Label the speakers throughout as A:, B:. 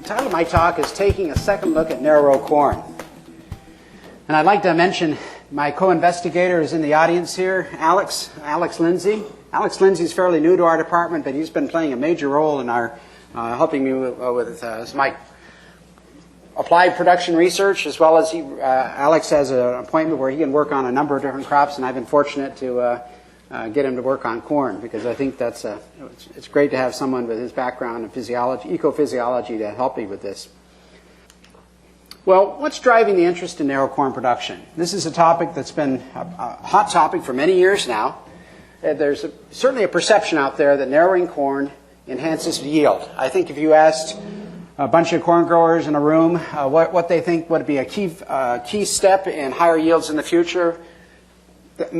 A: title of my talk is Taking a Second Look at Narrow Row Corn. And I'd like to mention my co-investigator is in the audience here, Alex Lindsay. Alex Lindsay is fairly new to our department, but he's been playing a major role in our helping me with my applied production research, as well as Alex has an appointment where he can work on a number of different crops, and I've been fortunate to get him to work on corn, because I think that's it's great to have someone with his background in physiology, ecophysiology, to help me with this. Well, what's driving the interest in narrow corn production? This is a topic that's been a hot topic for many years now. There's certainly a perception out there that narrowing corn enhances yield. I think if you asked a bunch of corn growers in a room what they think would be a key step in higher yields in the future,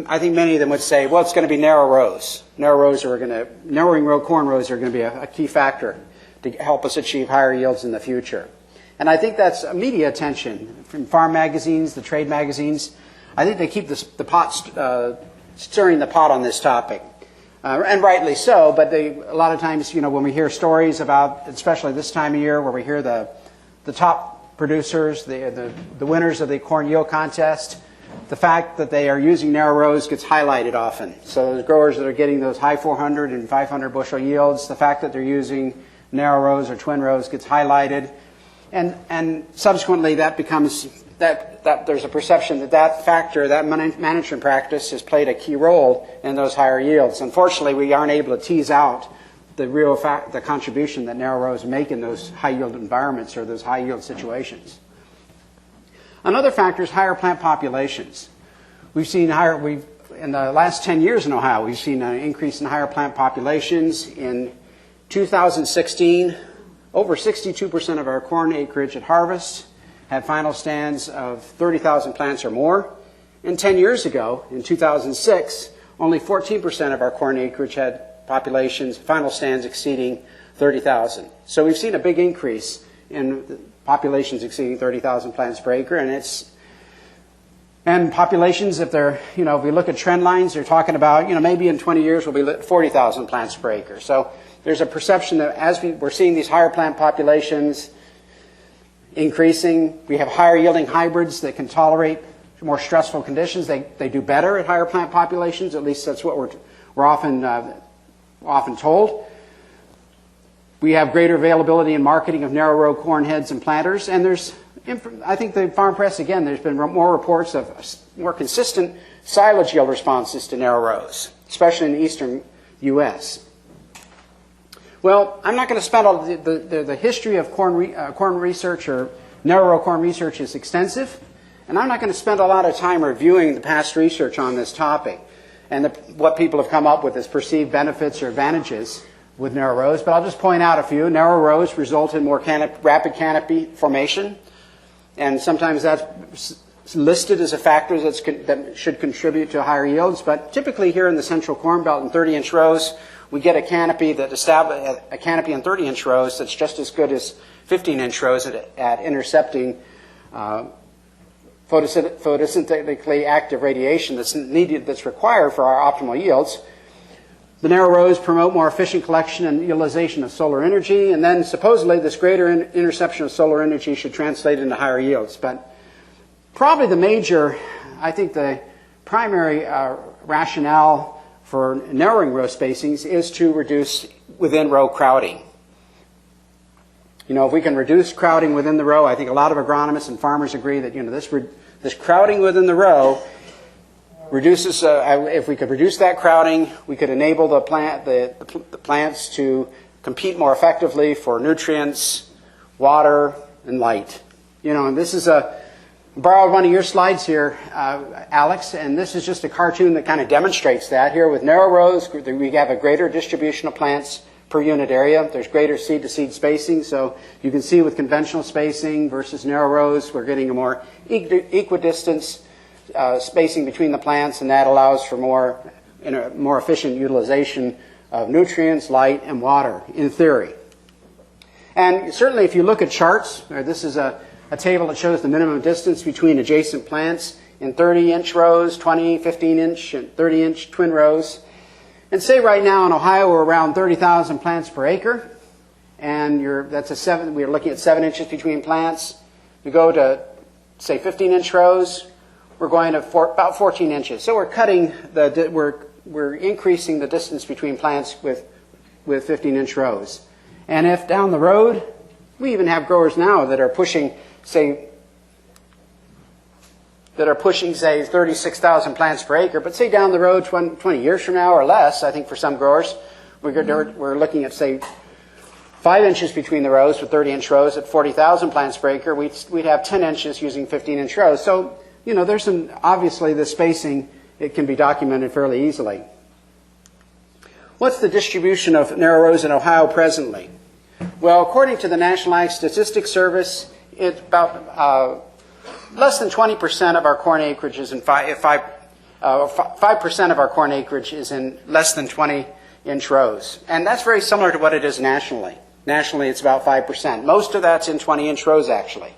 A: I think many of them would say, well, it's going to be narrow rows. Narrowing corn rows are going to be a key factor to help us achieve higher yields in the future. And I think that's media attention from farm magazines, the trade magazines. I think they keep stirring the pot on this topic. And rightly so, but a lot of times, when we hear stories about, especially this time of year, where we hear the top producers, the winners of the corn yield contest, the fact that they are using narrow rows gets highlighted often. So those growers that are getting those high 400 and 500 bushel yields, the fact that they're using narrow rows or twin rows gets highlighted. And subsequently that becomes, that there's a perception that factor, that management practice has played a key role in those higher yields. Unfortunately, we aren't able to tease out the contribution that narrow rows make in those high yield environments or those high yield situations. Another factor is higher plant populations. We've seen in the last 10 years in Ohio, we've seen an increase in higher plant populations. In 2016, over 62% of our corn acreage at harvest had final stands of 30,000 plants or more. And 10 years ago, in 2006, only 14% of our corn acreage had final stands exceeding 30,000. So we've seen a big increase in populations exceeding 30,000 plants per acre, and populations, if we look at trend lines, they're talking about, maybe in 20 years we'll be at 40,000 plants per acre. So there's a perception that as we're seeing these higher plant populations increasing, we have higher yielding hybrids that can tolerate more stressful conditions. They do better at higher plant populations. At least that's what we're often told. We have greater availability and marketing of narrow row corn heads and planters, and I think the farm press, again, there's been more reports of more consistent silage yield responses to narrow rows, especially in the eastern U.S. Well, I'm not going to spend all the history of corn research or narrow row corn research is extensive, and I'm not going to spend a lot of time reviewing the past research on this topic and what people have come up with as perceived benefits or advantages with narrow rows, but I'll just point out a few. Narrow rows result in more rapid canopy formation, and sometimes that's listed as a factor that should contribute to higher yields, but typically here in the central corn belt in 30-inch rows, we get a canopy in 30-inch rows that's just as good as 15-inch rows at intercepting photosynthetically active radiation that's required for our optimal yields. The narrow rows promote more efficient collection and utilization of solar energy, and then supposedly this greater interception of solar energy should translate into higher yields. But probably the primary rationale for narrowing row spacings is to reduce within row crowding. If we can reduce crowding within the row, I think a lot of agronomists and farmers agree that this crowding within the row reduces. If we could reduce that crowding, we could enable the plants to compete more effectively for nutrients, water, and light. And this is borrowed one of your slides here, Alex, and this is just a cartoon that kind of demonstrates that. Here with narrow rows, we have a greater distribution of plants per unit area. There's greater seed-to-seed spacing, so you can see with conventional spacing versus narrow rows, we're getting a more equidistant spacing between the plants, and that allows for more efficient utilization of nutrients, light, and water, in theory. And certainly if you look at charts, this is a table that shows the minimum distance between adjacent plants in 30-inch rows, 20, 15-inch, and 30-inch twin rows. And say right now in Ohio we're around 30,000 plants per acre, and we're looking at 7 inches between plants. We go to, say, 15-inch rows, we're going to about 14 inches. So we're increasing the distance between plants with 15-inch rows. And if down the road, we even have growers now that are pushing, say, 36,000 plants per acre. But say down the road, 20 years from now or less, I think for some growers, we're looking at, say, 5 inches between the rows with 30-inch rows at 40,000 plants per acre. We'd have 10 inches using 15-inch rows. So, there's obviously the spacing, it can be documented fairly easily. What's the distribution of narrow rows in Ohio presently? Well, according to the National Ag Statistics Service, it's about less than 20% of our corn acreage is in 5% of our corn acreage is in less than 20-inch rows. And that's very similar to what it is nationally. Nationally, it's about 5%. Most of that's in 20-inch rows, actually.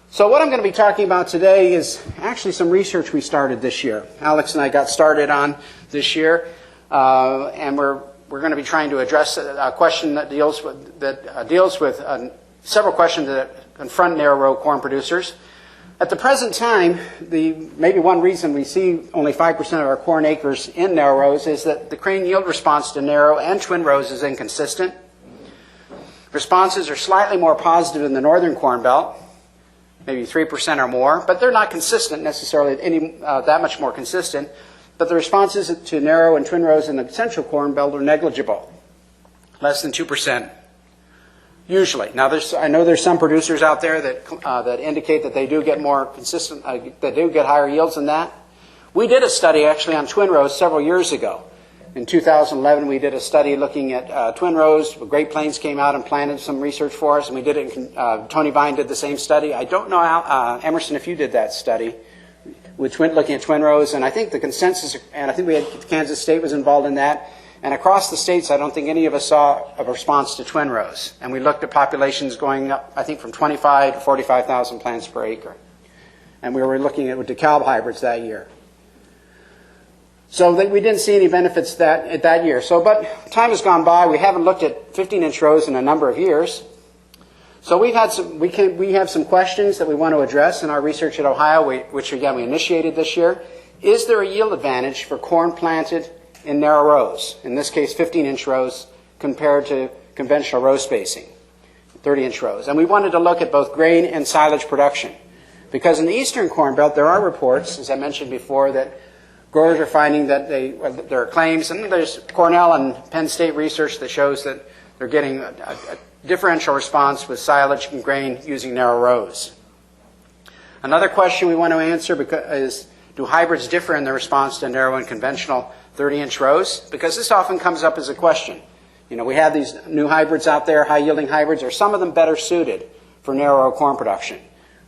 A: So what I'm going to be talking about today is actually some research we started this year. Alex and I got started on this year, and we're going to be trying to address a question that deals with several questions that confront narrow row corn producers. At the present time, maybe one reason we see only 5% of our corn acres in narrow rows is that the grain yield response to narrow and twin rows is inconsistent. Responses are slightly more positive in the northern corn belt, maybe 3% or more, but they're not consistent necessarily, that much more consistent. But the responses to narrow and twin rows in the central corn belt are negligible, less than 2%. Usually. Now, I know there's some producers out there that indicate that they do get more consistent, that do get higher yields than that. We did a study actually on twin rows several years ago. In 2011, we did a study looking at twin rows. Great Plains came out and planted some research for us, and we did it. Tony Vine did the same study. I don't know, Emerson, if you did that study, looking at twin rows, and I think the consensus, and I think Kansas State was involved in that. And across the states, I don't think any of us saw a response to twin rows. And we looked at populations going up, I think, from 25 to 45,000 plants per acre. And we were looking at DeKalb hybrids that year. So we didn't see any benefits that year. But time has gone by. We haven't looked at 15-inch rows in a number of years. So we have some questions that we want to address in our research at Ohio, which again we initiated this year. Is there a yield advantage for corn planted in narrow rows, in this case 15-inch rows, compared to conventional row spacing, 30-inch rows? And we wanted to look at both grain and silage production. Because in the eastern corn belt, there are reports, as I mentioned before, that growers are finding that there are claims, and there's Cornell and Penn State research that shows that they're getting a differential response with silage and grain using narrow rows. Another question we want to answer is, do hybrids differ in their response to narrow and conventional 30-inch rows? Because this often comes up as a question. We have these new hybrids out there, high-yielding hybrids. Are some of them better suited for narrow corn production?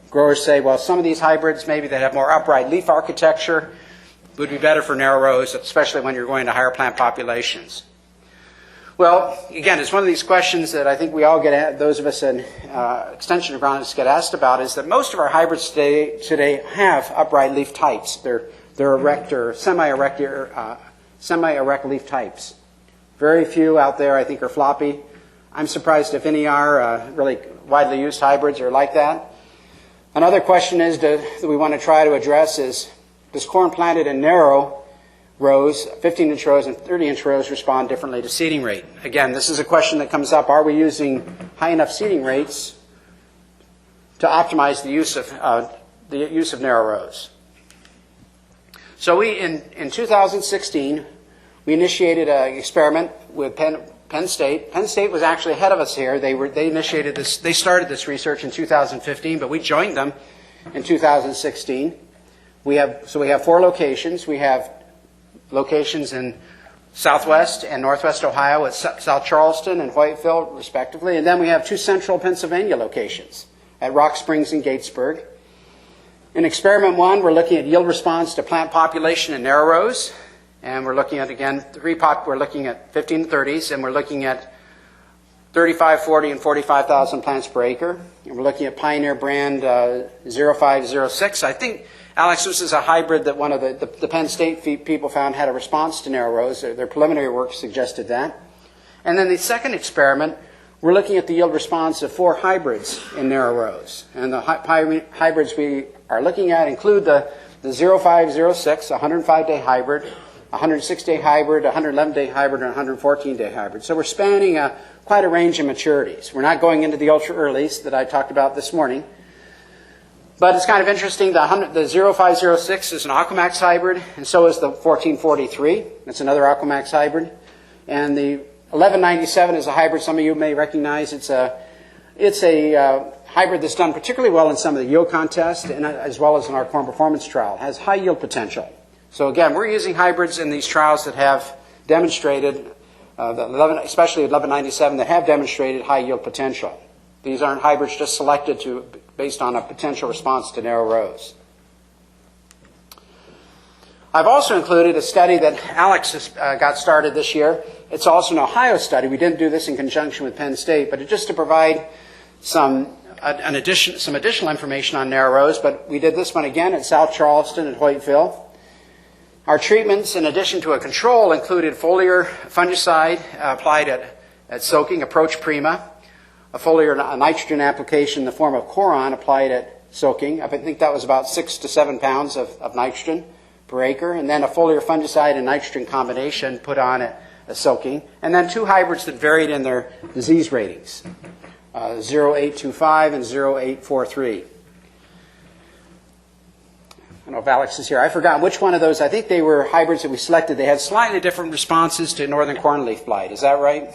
A: Growers say, well, some of these hybrids, maybe that have more upright leaf architecture, would be better for narrow rows, especially when you're going to higher plant populations. Well, again, it's one of these questions that I think we all get, those of us in extension agronomists get asked about, is that most of our hybrids today have upright leaf types. They're erect or semi-erect leaf types. Very few out there, I think, are floppy. I'm surprised if any are. Really widely used hybrids are like that. Another question that we want to try to address is, does corn planted in narrow rows, 15-inch rows and 30-inch rows, respond differently to seeding rate? Again, this is a question that comes up. Are we using high enough seeding rates to optimize the use of narrow rows? So in 2016, we initiated an experiment with Penn State. Penn State was actually ahead of us here. They initiated this. They started this research in 2015, but we joined them in 2016. We have 4 locations. We have locations in southwest and northwest Ohio at South Charleston and Whiteville, respectively, and then we have 2 central Pennsylvania locations at Rock Springs and Gatesburg. In experiment 1, we're looking at yield response to plant population in narrow rows, and we're looking at, again, we're looking at 15 to 30s, and we're looking at 35, 40, and 45,000 plants per acre. And we're looking at Pioneer brand 0506. I think, Alex, this is a hybrid that one of the Penn State people found had a response to narrow rows. Their preliminary work suggested that. And then the second experiment, we're looking at the yield response of 4 hybrids in narrow rows. And the hybrids we are looking at include the 0506, 105-day hybrid, 106-day hybrid, 111-day hybrid, and 114-day hybrid. So we're spanning quite a range of maturities. We're not going into the ultra-earlies that I talked about this morning. But it's kind of interesting, the 0506 is an Aquamax hybrid, and so is the 1443. It's another Aquamax hybrid. And the 1197 is a hybrid some of you may recognize. It's a hybrid that's done particularly well in some of the yield contests, and as well as in our corn performance trial. It has high yield potential. So again, we're using hybrids in these trials that have demonstrated, especially 1197, that have demonstrated high yield potential. These aren't hybrids just selected based on a potential response to narrow rows. I've also included a study that Alex has got started this year. It's also an Ohio study. We didn't do this in conjunction with Penn State, but just to provide some additional information on narrow rows. But we did this one again at South Charleston and Hoytville. Our treatments, in addition to a control, included foliar fungicide applied at soaking, Approach Prima, a foliar nitrogen application in the form of Coron applied at soaking. I think that was about 6 to 7 pounds of nitrogen per acre, and then a foliar fungicide and nitrogen combination put on at soaking, and then 2 hybrids that varied in their disease ratings, 0825 and 0843. I don't know if Alex is here. I forgot which one of those. I think they were hybrids that we selected. They had slightly different responses to northern cornleaf blight. Is that right?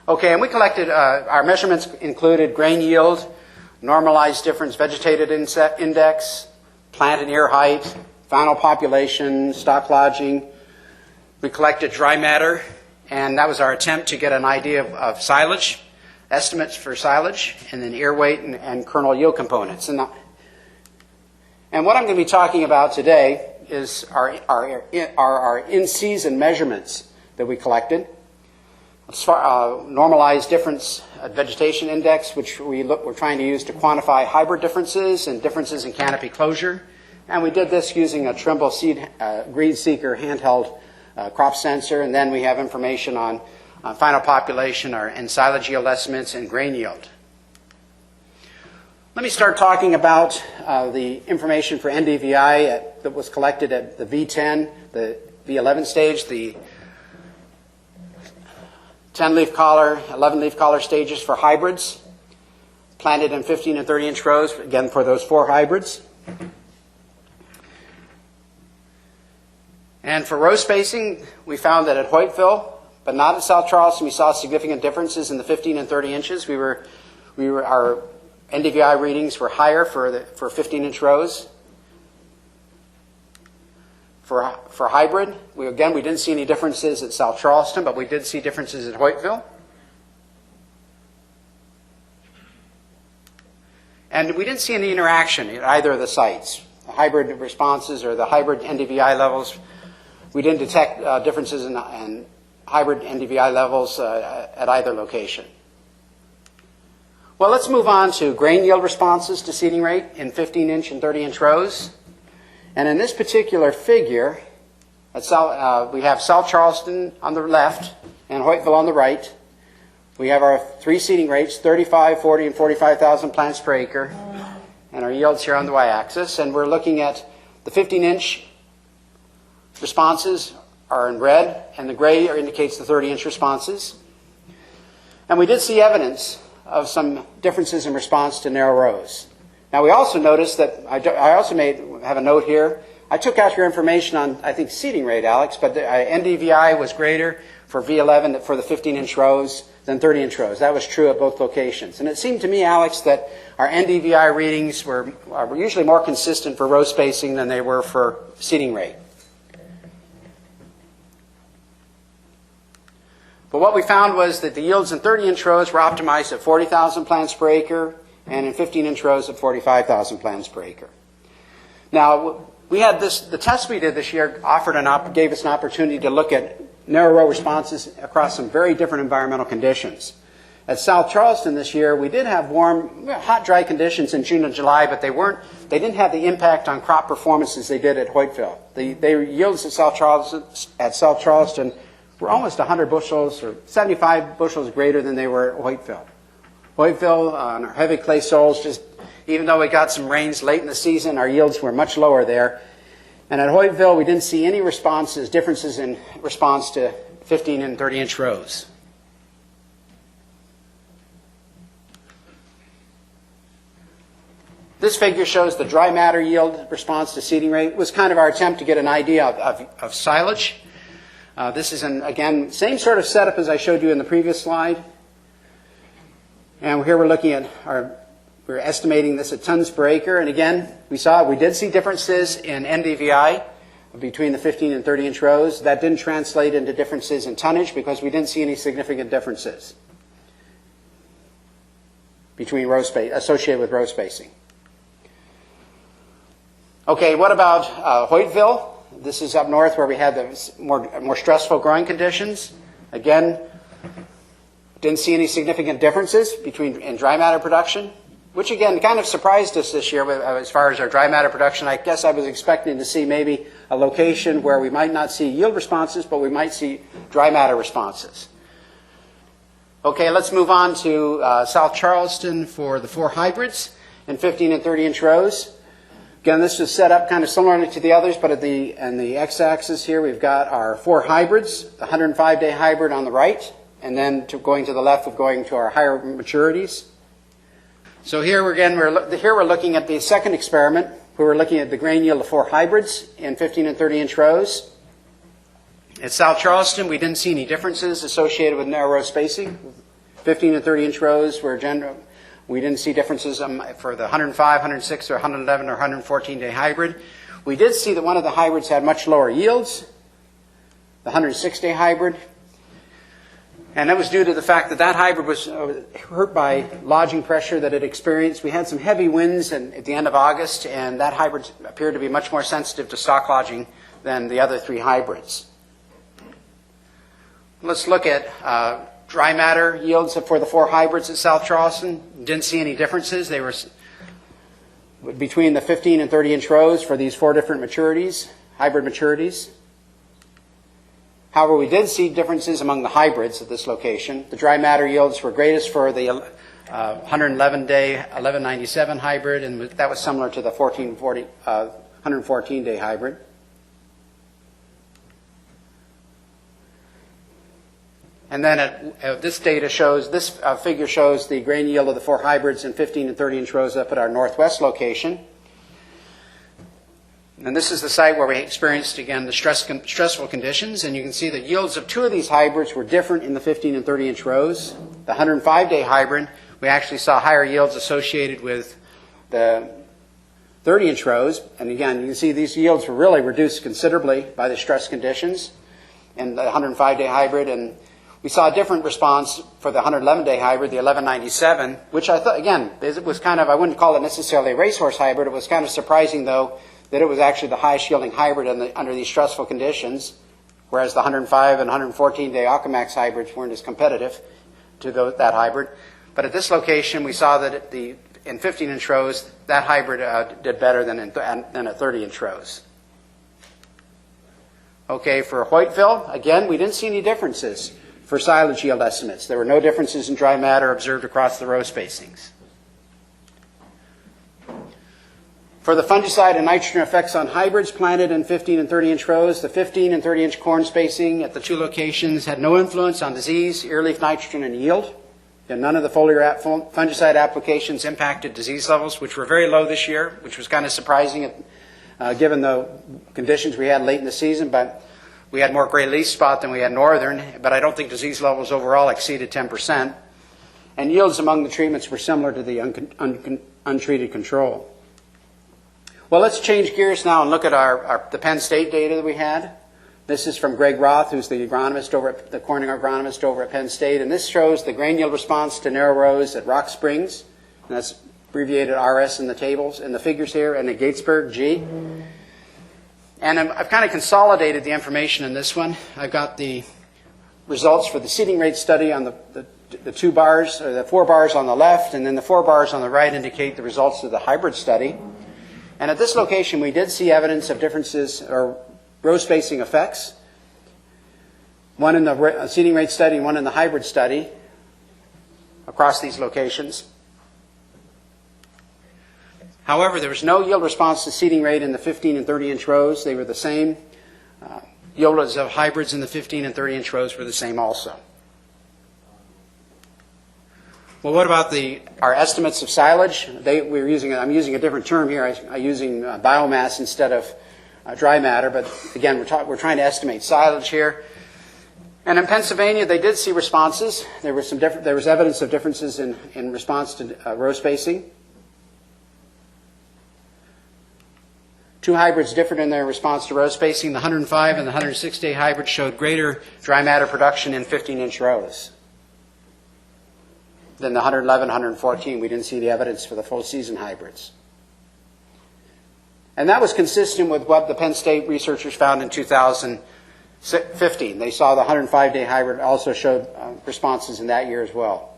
A: Okay, and we collected, our measurements included grain yield, normalized difference vegetated index, plant and ear height, final population, stock lodging. We collected dry matter, and that was our attempt to get an idea of silage, estimates for silage, and then ear weight and kernel yield components. And what I'm going to be talking about today is our in-season measurements that we collected. Normalized difference vegetation index, which we're trying to use to quantify hybrid differences and differences in canopy closure. And we did this using a Trimble Greed Seeker handheld crop sensor. And then we have information on final population and silage yield estimates and grain yield. Let me start talking about the information for NDVI that was collected at the V10, the V11 stage, the 10-leaf collar, 11-leaf collar stages for hybrids, planted in 15 and 30-inch rows, again for those 4 hybrids. And for row spacing, we found that at Hoytville, but not at South Charleston, we saw significant differences in the 15 and 30 inches. Our NDVI readings were higher for 15-inch rows. For hybrid, we didn't see any differences at South Charleston, but we did see differences at Hoytville. And we didn't see any interaction at either of the sites. The hybrid responses or the hybrid NDVI levels, we didn't detect differences in hybrid NDVI levels at either location. Well, let's move on to grain yield responses to seeding rate in 15-inch and 30-inch rows. And in this particular figure, we have South Charleston on the left and Hoytville on the right. We have our 3 seeding rates, 35, 40, and 45,000 plants per acre, and our yields here on the y-axis. And we're looking at the 15-inch responses are in red, and the gray indicates the 30-inch responses. And we did see evidence of some differences in response to narrow rows. Now, we also noticed that, I also have a note here. I took out your information on, I think, seeding rate, Alex, but the NDVI was greater for V11 for the 15-inch rows than 30-inch rows. That was true at both locations. And it seemed to me, Alex, that our NDVI readings were usually more consistent for row spacing than they were for seeding rate. But what we found was that the yields in 30-inch rows were optimized at 40,000 plants per acre, and in 15-inch rows at 45,000 plants per acre. Now, the test we did this year gave us an opportunity to look at narrow row responses across some very different environmental conditions. At South Charleston this year, we did have warm, hot, dry conditions in June and July, but they didn't have the impact on crop performance as they did at Hoytville. The yields at South Charleston were almost 100 bushels or 75 bushels greater than they were at Hoytville. Hoytville, on our heavy clay soils, even though we got some rains late in the season, our yields were much lower there. And at Hoytville, we didn't see any differences in response to 15 and 30-inch rows. This figure shows the dry matter yield response to seeding rate. It was kind of our attempt to get an idea of silage. This is, again, same sort of setup as I showed you in the previous slide. And here we're looking at we're estimating this at tons per acre. And again, we did see differences in NDVI between the 15 and 30-inch rows. That didn't translate into differences in tonnage because we didn't see any significant differences between associated with row spacing. Okay, what about Hoytville? This is up north where we had the more stressful growing conditions. Again, didn't see any significant differences in dry matter production, which again kind of surprised us this year as far as our dry matter production. I guess I was expecting to see maybe a location where we might not see yield responses, but we might see dry matter responses. Okay, let's move on to South Charleston for the 4 hybrids in 15 and 30-inch rows. Again, this is set up kind of similarly to the others, but on the x-axis here, we've got our 4 hybrids, the 105-day hybrid on the right, and then going to the left, going to our higher maturities. So here we're looking at the second experiment, where we're looking at the grain yield of 4 hybrids in 15 and 30-inch rows. At South Charleston, we didn't see any differences associated with narrow row spacing. 15 and 30-inch rows were general. We didn't see differences for the 105, 106, or 111 or 114-day hybrid. We did see that one of the hybrids had much lower yields, the 106-day hybrid. And that was due to the fact that hybrid was hurt by lodging pressure that it experienced. We had some heavy winds at the end of August, and that hybrid appeared to be much more sensitive to stock lodging than the other 3 hybrids. Let's look at dry matter yields for the 4 hybrids at South Charleston. Didn't see any differences. They were between the 15 and 30-inch rows for these 4 different maturities, hybrid maturities. However, we did see differences among the hybrids at this location. The dry matter yields were greatest for the 111-day 1197 hybrid, and that was similar to the 114-day hybrid. And then this figure shows the grain yield of the 4 hybrids in 15 and 30-inch rows up at our northwest location. And this is the site where we experienced, again, the stressful conditions. And you can see the yields of 2 of these hybrids were different in the 15 and 30-inch rows. The 105-day hybrid, we actually saw higher yields associated with the 30-inch rows. And again, you can see these yields were really reduced considerably by the stress conditions in the 105-day hybrid. And we saw a different response for the 111-day hybrid, the 1197, which I thought, again, it was kind of, I wouldn't call it necessarily a racehorse hybrid. It was kind of surprising, though, that it was actually the highest yielding hybrid under these stressful conditions, whereas the 105 and 114-day Akamax hybrids weren't as competitive to that hybrid. But at this location, we saw that in 15-inch rows, that hybrid did better than at 30-inch rows. Okay, for Hoytville, again, we didn't see any differences for silage yield estimates. There were no differences in dry matter observed across the row spacings. For the fungicide and nitrogen effects on hybrids planted in 15 and 30-inch rows, the 15 and 30-inch corn spacing at the 2 locations had no influence on disease, earleaf nitrogen, and yield. And none of the foliar fungicide applications impacted disease levels, which were very low this year, which was kind of surprising given the conditions we had late in the season. But we had more gray leaf spot than we had northern, but I don't think disease levels overall exceeded 10%. And yields among the treatments were similar to the untreated control. Well, let's change gears now and look at the Penn State data that we had. This is from Greg Roth, who's the corn agronomist over at Penn State, and this shows the grain yield response to narrow rows at Rock Springs. And that's abbreviated RS in the tables, in the figures here, and at Gatesburg, G. And I've kind of consolidated the information in this one. I've got the results for the seeding rate study on the the 2 bars, or the 4 bars on the left, and then the 4 bars on the right indicate the results of the hybrid study. And at this location, we did see evidence of differences or row spacing effects. One in the seeding rate study and one in the hybrid study across these locations. However, there was no yield response to seeding rate in the 15 and 30-inch rows. They were the same. Yields of hybrids in the 15 and 30-inch rows were the same also. Well, what about our estimates of silage? I'm using a different term here. I'm using biomass instead of dry matter. But again, we're trying to estimate silage here. And in Pennsylvania, they did see responses. There was evidence of differences in response to row spacing. 2 hybrids differed in their response to row spacing. The 105 and the 106-day hybrid showed greater dry matter production in 15-inch rows than the 111, 114. We didn't see the evidence for the full season hybrids. And that was consistent with what the Penn State researchers found in 2015. They saw the 105-day hybrid also showed responses in that year as well.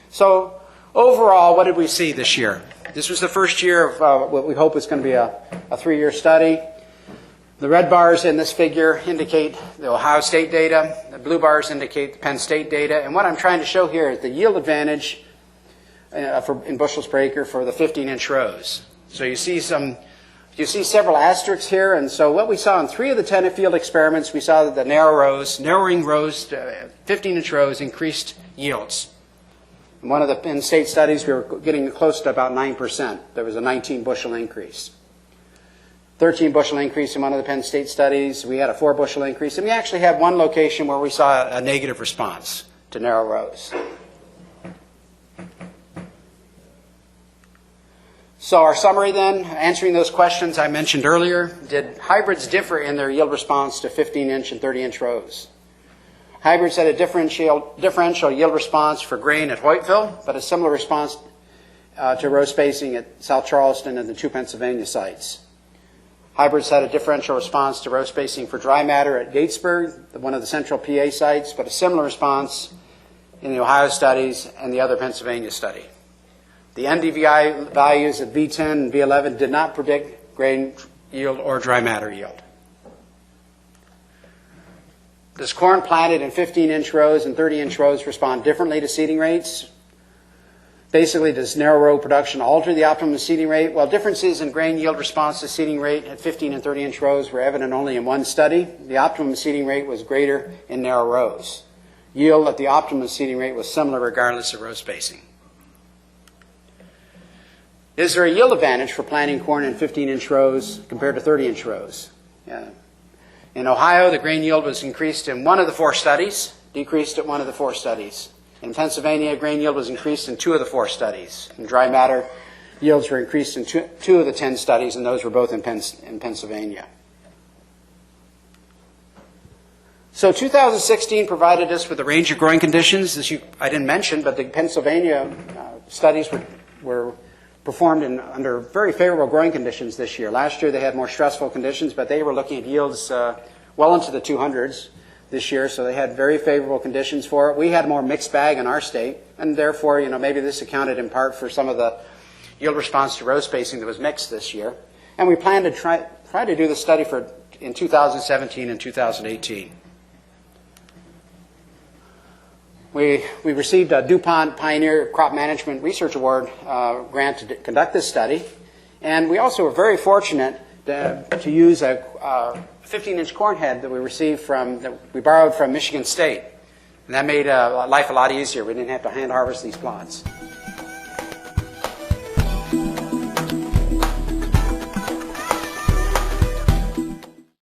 A: So overall, what did we see this year? This was the first year of what we hope is going to be a 3-year study. The red bars in this figure indicate the Ohio State data. The blue bars indicate the Penn State data. And what I'm trying to show here is the yield advantage in bushels per acre for the 15-inch rows. So you see several asterisks here. And so what we saw in 3 of the 10 field experiments, we saw that the narrowing rows, 15-inch rows, increased yields. In one of the Penn State studies, we were getting close to about 9%. There was a 19-bushel increase. 13-bushel increase in one of the Penn State studies. We had a 4-bushel increase. And we actually had one location where we saw a negative response to narrow rows. So our summary then, answering those questions I mentioned earlier, did hybrids differ in their yield response to 15-inch and 30-inch rows? Hybrids had a differential yield response for grain at Hoytville, but a similar response to row spacing at South Charleston and the 2 Pennsylvania sites. Hybrids had a differential response to row spacing for dry matter at Gatesburg, one of the central PA sites, but a similar response in the Ohio studies and the other Pennsylvania study. The NDVI values at V10 and V11 did not predict grain yield or dry matter yield. Does corn planted in 15-inch rows and 30-inch rows respond differently to seeding rates? Basically, does narrow row production alter the optimum seeding rate? Well, differences in grain yield response to seeding rate at 15 and 30-inch rows were evident only in one study. The optimum seeding rate was greater in narrow rows. Yield at the optimum seeding rate was similar regardless of row spacing. Is there a yield advantage for planting corn in 15-inch rows compared to 30-inch rows? In Ohio, the grain yield was increased in 1 of the 4 studies, decreased at 1 of the 4 studies. In Pennsylvania, grain yield was increased in 2 of the 4 studies. In dry matter, yields were increased in 2 of the 10 studies, and those were both in Pennsylvania. So 2016 provided us with a range of growing conditions. I didn't mention, but the Pennsylvania studies were performed under very favorable growing conditions this year. Last year they had more stressful conditions, but they were looking at yields well into the 200s this year, so they had very favorable conditions for it. We had a more mixed bag in our state, and therefore, maybe this accounted in part for some of the yield response to row spacing that was mixed this year. And we plan to try to do the study in 2017 and 2018. We received a DuPont Pioneer Crop Management Research Award grant to conduct this study. And we also were very fortunate to use a 15-inch corn head that we borrowed from Michigan State. And that made life a lot easier. We didn't have to hand harvest these plots.